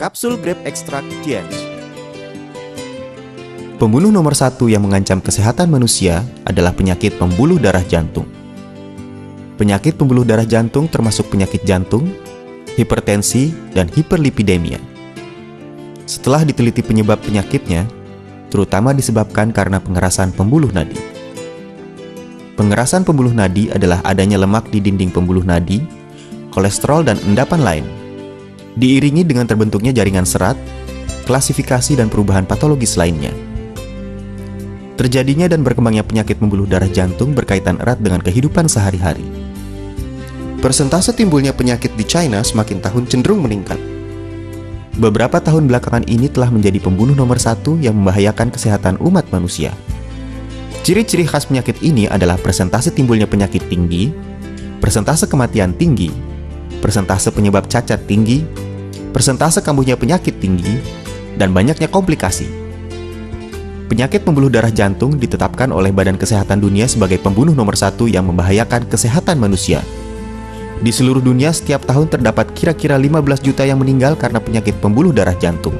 Kapsul Grape Extract Tiens. Pembunuh nomor 1 yang mengancam kesehatan manusia adalah penyakit pembuluh darah jantung. Penyakit pembuluh darah jantung termasuk penyakit jantung, hipertensi, dan hiperlipidemia. Setelah diteliti penyebab penyakitnya, terutama disebabkan karena pengerasan pembuluh nadi. Pengerasan pembuluh nadi adalah adanya lemak di dinding pembuluh nadi, kolesterol, dan endapan lain. Diiringi dengan terbentuknya jaringan serat, klasifikasi, dan perubahan patologis lainnya. Terjadinya dan berkembangnya penyakit pembuluh darah jantung berkaitan erat dengan kehidupan sehari-hari. Persentase timbulnya penyakit di China semakin tahun cenderung meningkat. Beberapa tahun belakangan ini telah menjadi pembunuh nomor 1 yang membahayakan kesehatan umat manusia. Ciri-ciri khas penyakit ini adalah persentase timbulnya penyakit tinggi, persentase kematian tinggi, persentase penyebab cacat tinggi, persentase kambuhnya penyakit tinggi, dan banyaknya komplikasi. Penyakit pembuluh darah jantung ditetapkan oleh Badan Kesehatan Dunia sebagai pembunuh nomor 1 yang membahayakan kesehatan manusia. Di seluruh dunia setiap tahun terdapat kira-kira 15 juta yang meninggal karena penyakit pembuluh darah jantung.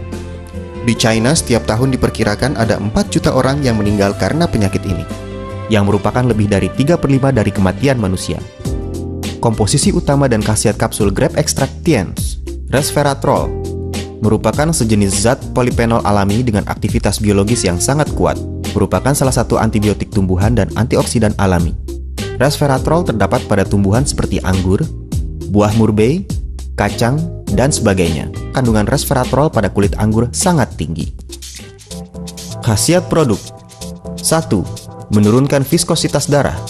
Di China setiap tahun diperkirakan ada 4 juta orang yang meninggal karena penyakit ini, yang merupakan lebih dari 3/5 dari kematian manusia. Komposisi utama dan khasiat kapsul Grape Extract Tiens, resveratrol, merupakan sejenis zat polifenol alami dengan aktivitas biologis yang sangat kuat, merupakan salah satu antibiotik tumbuhan dan antioksidan alami. Resveratrol terdapat pada tumbuhan seperti anggur, buah murbei, kacang, dan sebagainya. Kandungan resveratrol pada kulit anggur sangat tinggi. Khasiat produk: 1. Menurunkan viskositas darah,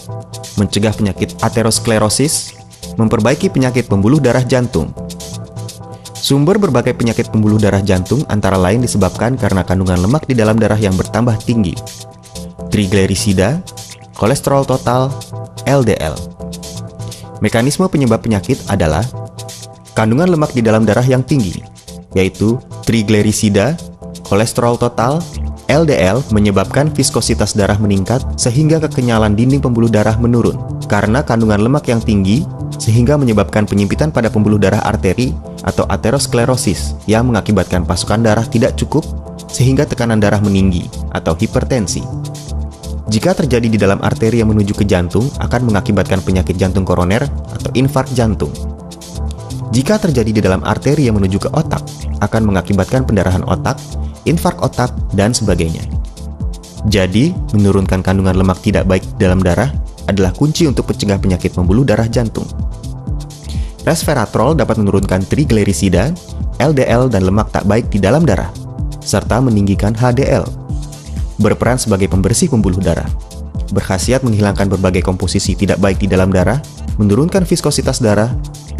mencegah penyakit aterosklerosis, memperbaiki penyakit pembuluh darah jantung. Sumber berbagai penyakit pembuluh darah jantung antara lain disebabkan karena kandungan lemak di dalam darah yang bertambah tinggi, triglycerida, kolesterol total, LDL. Mekanisme penyebab penyakit adalah kandungan lemak di dalam darah yang tinggi, yaitu triglycerida, kolesterol total, LDL menyebabkan viskositas darah meningkat sehingga kekenyalan dinding pembuluh darah menurun. Karena kandungan lemak yang tinggi, sehingga menyebabkan penyempitan pada pembuluh darah arteri atau aterosklerosis yang mengakibatkan pasokan darah tidak cukup sehingga tekanan darah meninggi atau hipertensi. Jika terjadi di dalam arteri yang menuju ke jantung, akan mengakibatkan penyakit jantung koroner atau infark jantung. Jika terjadi di dalam arteri yang menuju ke otak, akan mengakibatkan pendarahan otak, infark otak, dan sebagainya. Jadi, menurunkan kandungan lemak tidak baik di dalam darah adalah kunci untuk mencegah penyakit pembuluh darah jantung. Resveratrol dapat menurunkan triglycerida, LDL, dan lemak tak baik di dalam darah, serta meninggikan HDL. Berperan sebagai pembersih pembuluh darah. Berkhasiat menghilangkan berbagai komposisi tidak baik di dalam darah, menurunkan viskositas darah,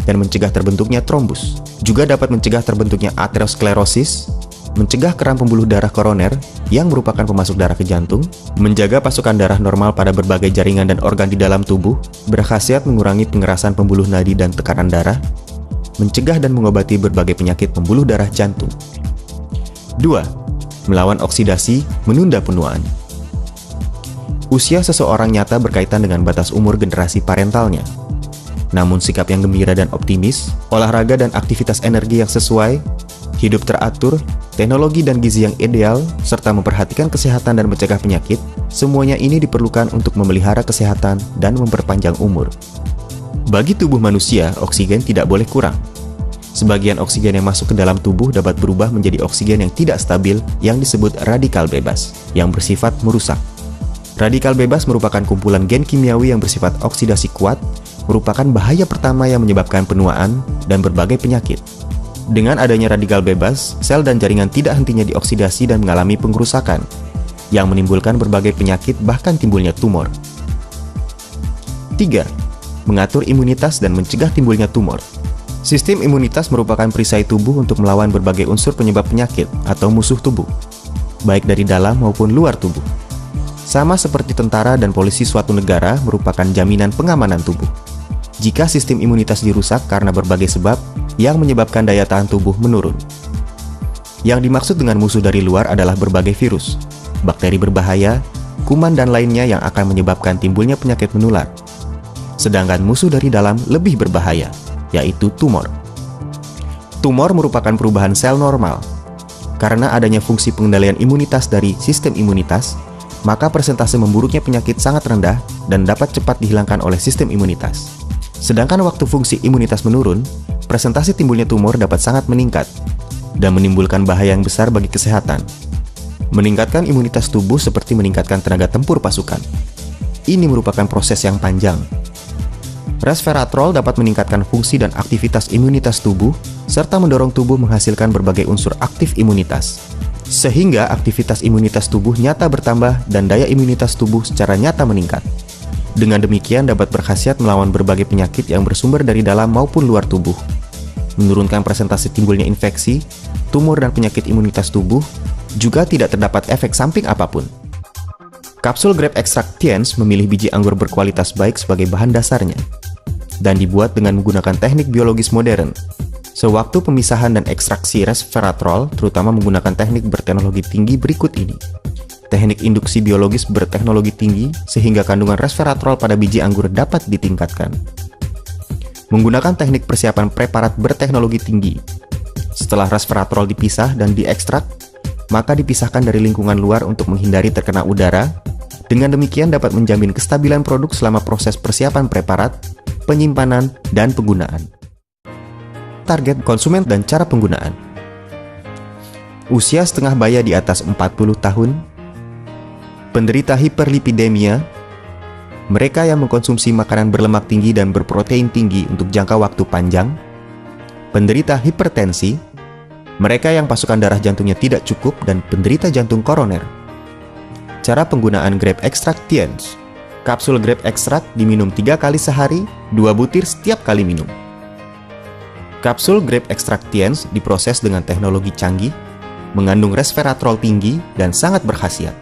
dan mencegah terbentuknya trombus. Juga dapat mencegah terbentuknya aterosklerosis, mencegah keram pembuluh darah koroner yang merupakan pemasok darah ke jantung, menjaga pasokan darah normal pada berbagai jaringan dan organ di dalam tubuh, berkhasiat mengurangi pengerasan pembuluh nadi dan tekanan darah, mencegah dan mengobati berbagai penyakit pembuluh darah jantung. 2. Melawan oksidasi, menunda penuaan. Usia seseorang nyata berkaitan dengan batas umur generasi parentalnya. Namun sikap yang gembira dan optimis, olahraga dan aktivitas energi yang sesuai, hidup teratur, teknologi dan gizi yang ideal, serta memperhatikan kesehatan dan mencegah penyakit, semuanya ini diperlukan untuk memelihara kesehatan dan memperpanjang umur. Bagi tubuh manusia, oksigen tidak boleh kurang. Sebagian oksigen yang masuk ke dalam tubuh dapat berubah menjadi oksigen yang tidak stabil yang disebut radikal bebas, yang bersifat merusak. Radikal bebas merupakan kumpulan gen kimiawi yang bersifat oksidasi kuat, merupakan bahaya pertama yang menyebabkan penuaan dan berbagai penyakit. Dengan adanya radikal bebas, sel dan jaringan tidak hentinya dioksidasi dan mengalami pengerusakan, yang menimbulkan berbagai penyakit bahkan timbulnya tumor. 3. Mengatur imunitas dan mencegah timbulnya tumor. Sistem imunitas merupakan perisai tubuh untuk melawan berbagai unsur penyebab penyakit atau musuh tubuh, baik dari dalam maupun luar tubuh. Sama seperti tentara dan polisi suatu negara merupakan jaminan pengamanan tubuh. Jika sistem imunitas dirusak karena berbagai sebab yang menyebabkan daya tahan tubuh menurun. Yang dimaksud dengan musuh dari luar adalah berbagai virus, bakteri berbahaya, kuman dan lainnya yang akan menyebabkan timbulnya penyakit menular. Sedangkan musuh dari dalam lebih berbahaya, yaitu tumor. Tumor merupakan perubahan sel normal. Karena adanya fungsi pengendalian imunitas dari sistem imunitas, maka persentase memburuknya penyakit sangat rendah dan dapat cepat dihilangkan oleh sistem imunitas. Sedangkan waktu fungsi imunitas menurun, persentase timbulnya tumor dapat sangat meningkat dan menimbulkan bahaya yang besar bagi kesehatan. Meningkatkan imunitas tubuh seperti meningkatkan tenaga tempur pasukan. Ini merupakan proses yang panjang. Resveratrol dapat meningkatkan fungsi dan aktivitas imunitas tubuh, serta mendorong tubuh menghasilkan berbagai unsur aktif imunitas. Sehingga aktivitas imunitas tubuh nyata bertambah dan daya imunitas tubuh secara nyata meningkat. Dengan demikian dapat berkhasiat melawan berbagai penyakit yang bersumber dari dalam maupun luar tubuh. Menurunkan presentasi timbulnya infeksi, tumor dan penyakit imunitas tubuh, juga tidak terdapat efek samping apapun. Kapsul Grape Extract Tiens memilih biji anggur berkualitas baik sebagai bahan dasarnya dan dibuat dengan menggunakan teknik biologis modern. Sewaktu pemisahan dan ekstraksi resveratrol, terutama menggunakan teknik berteknologi tinggi berikut ini. Teknik induksi biologis berteknologi tinggi sehingga kandungan resveratrol pada biji anggur dapat ditingkatkan. Menggunakan teknik persiapan preparat berteknologi tinggi. Setelah resveratrol dipisah dan diekstrak, maka dipisahkan dari lingkungan luar untuk menghindari terkena udara. Dengan demikian dapat menjamin kestabilan produk selama proses persiapan preparat, penyimpanan, dan penggunaan. Target konsumen dan cara penggunaan. Usia setengah baya di atas 40 tahun, penderita hiperlipidemia, mereka yang mengkonsumsi makanan berlemak tinggi dan berprotein tinggi untuk jangka waktu panjang, penderita hipertensi, mereka yang pasokan darah jantungnya tidak cukup, dan penderita jantung koroner. Cara penggunaan Grape Extract Tiens. Kapsul grape extract diminum 3 kali sehari, 2 butir setiap kali minum. Kapsul Grape Extract Tiens diproses dengan teknologi canggih, mengandung resveratrol tinggi dan sangat berkhasiat.